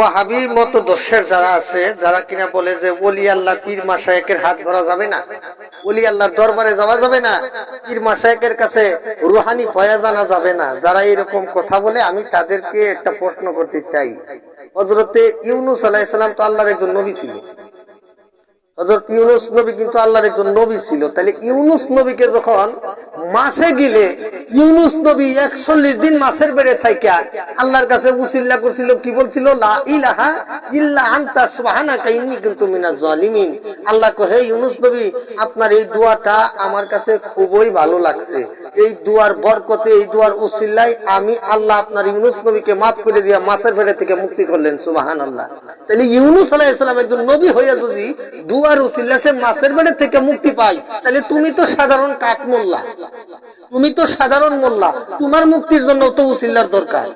ওয়াহাবি মতদর্শের যারা আছে, যারা কিনা বলে যে ওলি আল্লাহ পীর মাশায়েখের হাত ধরা যাবে না, ওলি আল্লাহর দরবারে যাওয়া যাবে না, পীর মাশায়েখের কাছে রুহানি ফয়েজ আনা যাবে না, যারা এরকম কথা বলে, আমি তাদেরকে একটা প্রশ্ন করতে চাই। হযরতে ইউনূস আলাইহিস সালাম তো আল্লাহর একজন নবী ছিল। হযরত ইউনূস নবী কিন্তু আল্লাহর একজন নবী ছিল। তাহলে ইউনূস নবীকে যখন মাছে গিলে ইউনূস নবী ৪১ দিন মাছের পেটে থাইকা আল্লাহর কাছে উসিলা করছিল, কি বলছিল? লা ইলাহা ইল্লা আনতা সুবহানাকা ইন্নী কুনতু মিনাজ জালিমিন। আল্লাহ কহে, হে ইউনূস নবী, আপনার এই দোয়াটা আমার কাছে খুবই ভালো লাগছে। এই দোয়ার বরকতে, এই দোয়ার উসিলায় আমি আল্লাহ আপনার ইউনূস নবীকে মাফ করে দিয়া মাছের পেট থেকে মুক্তি করলেন। সুবহানাল্লাহ। তাহলে ইউনূস আলাইহিস সালাম একজন নবী হইয়া যদি দুয়ার উসিলা সে মাছের পেট থেকে মুক্তি পায়, তাহলে তুমি তো সাধারণ কাঠ মোল্লা, তুমি তো সাধারণ মোল্লা, তোমার মুক্তির জন্য তো উসিলার দরকার।